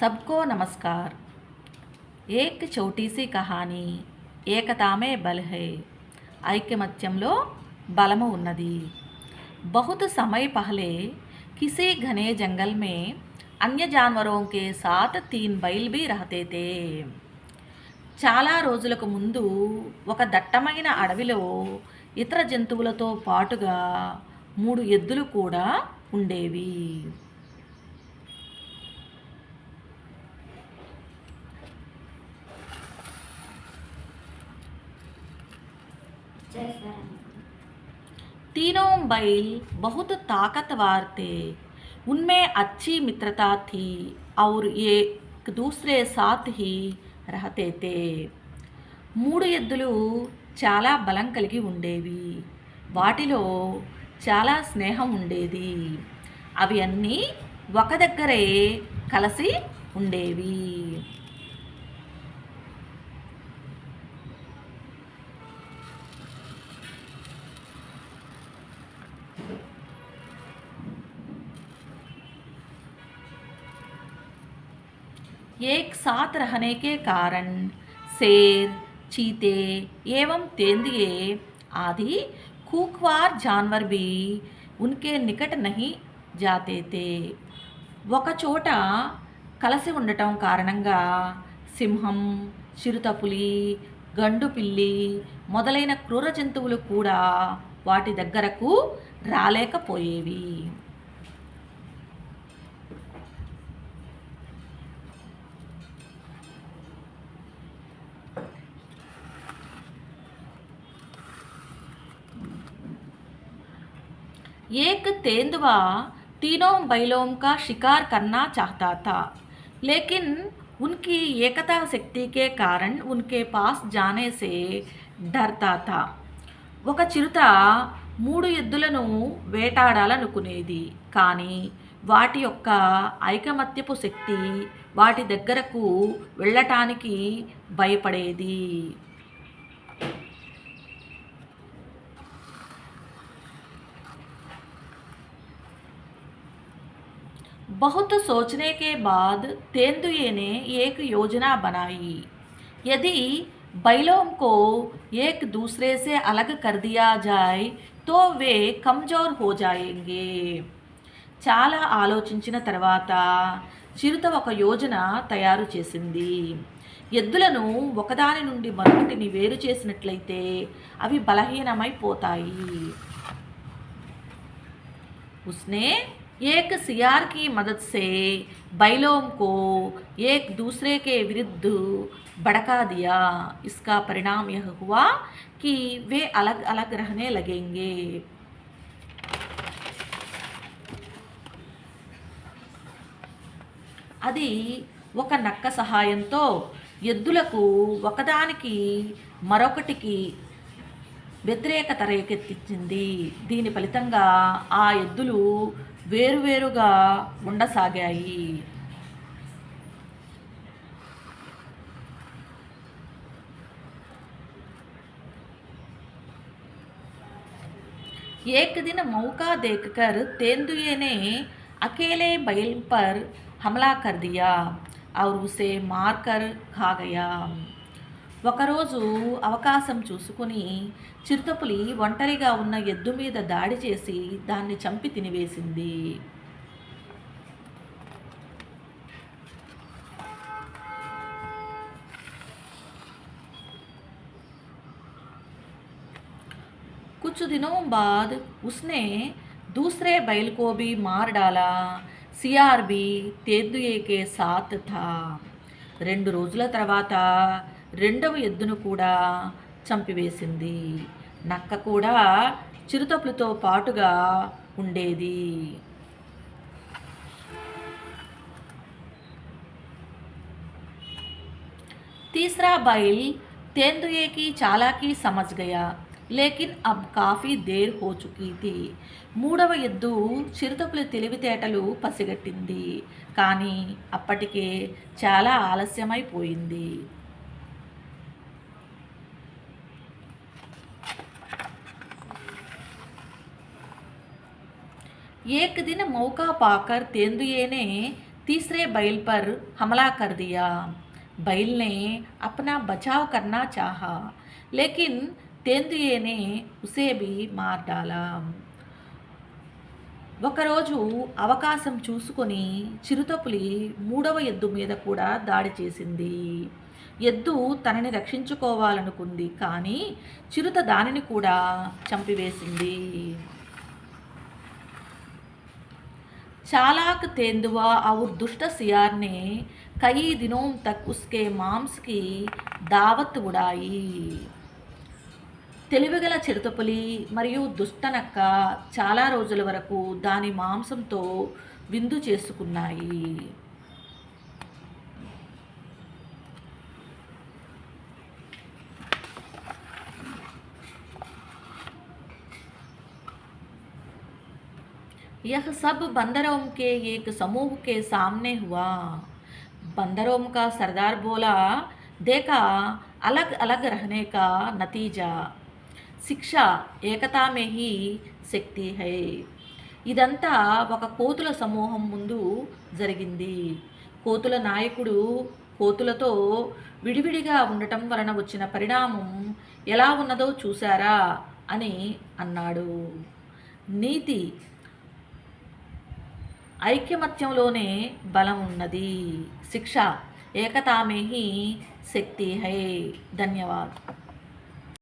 सबको नमस्कार। एक छोटी सी कहानी ఏకతా మే బల్ హై ఐకమత్యంలో బలము ఉన్నది। बहुत समय पहले किसी घने जंगल में अन्य जानवरों के साथ 3 बैल भी रहते थे। చాలా రోజులకు ముందు ఒక దట్టమైన అడవిలో ఇతర జంతువులతో పాటుగా 3 ఎద్దులు కూడా ఉండేవి। तीनों बैल बहुत ताकतवर थे। उनमें अच्छी मित्रता थी और ये एक दूसरे साथ ही रहते थे। 3 ఎద్దులు చాలా బలం కలిగి ఉండేవి। వాటిలో చాలా స్నేహం ఉండేది। అవి అన్నీ ఒక దగ్గరే కలిసి ఉండేవి। एक साथ रहने के कारण शेर, चीते एवं तेंदुए आदि खूंखार जानवर भी उनके निकट नहीं जाते थे। ఒక చోట కలిసి ఉండటం కారణంగా సింహం, చిరుతపులి, గండుపిల్లి మొదలైన క్రూర జంతువులు కూడా వాటి దగ్గరకు రాలేకపోయేవి। एक तेंदुआ तीनों बैलों का शिकार करना चाहता था, लेकिन उनकी एकता शक्ति के कारण उनके पास जाने से डरता था। ఒక చిరుత 3 ఎద్దులను వేటాడాలనుకునేది, కానీ వాటి యొక్క ఐకమత్యపు శక్తి వాటి దగ్గరకు వెళ్ళటానికి భయపడేది। बहुत सोचने के बाद तेंदुए ने एक योजना बनाई। यदि बैलों को एक दूसरे से अलग कर दिया जाए तो वे कमजोर हो जाएंगे। చాలా ఆలోచించిన తర్వాత చిరుత ఒక యోజన తయారు చేసింది। ఎద్దులను ఒకదాని నుండి మరొకటిని వేరు చేసినట్లయితే అవి బలహీనమైపోతాయి। उसने एक सियार की मदद से बैलों को एक दूसरे के विरुद्ध भड़का दिया। इसका परिणाम यह हुआ कि वे अलग अलग रहने लगेंगे। అది ఒక నక్క సహాయంతో ఎద్దులకు ఒకదానికి మరొకటికి వ్యతిరేకత రేకెత్తించింది। దీని ఫలితంగా ఆ ఎద్దులు వేరువేరుగా ఉండసాగాయి। एक दिन मौका देखकर तेंदुए ने अकेले बैल पर हमला कर दिया और उसे मारकर खा गया। ఒకరోజు అవకాశం చూసుకుని చిరుతపులి ఒంటరిగా ఉన్న ఎద్దు మీద దాడి చేసి దాన్ని చంపి తినివేసింది। कुछ दिनों बाद उसने दूसरे बैल को भी मार डाला। सियार भी तेंदुए के साथ था। 2 రోజుల తర్వాత రెండవ ఎద్దును కూడా చంపివేసింది। నక్క కూడా చిరుతపులితో పాటుగా ఉండేది। तीसरा बैल तेंदुए की चालाकी समझ गया, लेकिन अब काफ़ी देर हो चुकी थी। 3వ ఎద్దు చిరుతపులి తెలివితేటలు పసిగట్టింది, కానీ అప్పటికే చాలా ఆలస్యమైపోయింది। एक दिन मौका पाकर तेंदुए ने तीसरे बैल पर हमला कर दिया। बैल ने अपना बचाव करना चाहा, लेकिन तेंदुए ने उसे भी मार डाला। ఒకరోజు అవకాశం చూసుకొని చిరుతపులి మూడవ ఎద్దు మీద కూడా దాడి చేసింది. ఎద్దు తనని రక్షించుకోవాలనుకుంది, కానీ చిరుత దానిని కూడా చంపివేసింది. चालाक तेंदुआ और दुष्ट सियार ने कई दिनों तक उसके मांस की दावत उड़ाई। తెలివిగల చిరుతపులి మరియు దుష్టనక్క చాలా రోజుల వరకు దాని మాంసంతో విందు చేసుకున్నాయి. यह सब बंदरों के एक समूह के सामने हुआ। बंदरों का सरदार बोला, देखा अलग अलग रहने का नतीजा, శిక్ష ఏకతా మే హీ శక్తి హై. ఇదంతా ఒక కోతుల సమూహం ముందు జరిగింది. కోతుల నాయకుడు కోతులతో విడివిడిగా ఉండటం వలన వచ్చిన పరిణామం ఎలా ఉన్నదో చూశారా అని అన్నాడు. నీతి: ఐక్యమత్యంలోనే బలం ఉన్నది. శిక్ష: ఏకతా మే హీ శక్తి హై. ధన్యవాద్.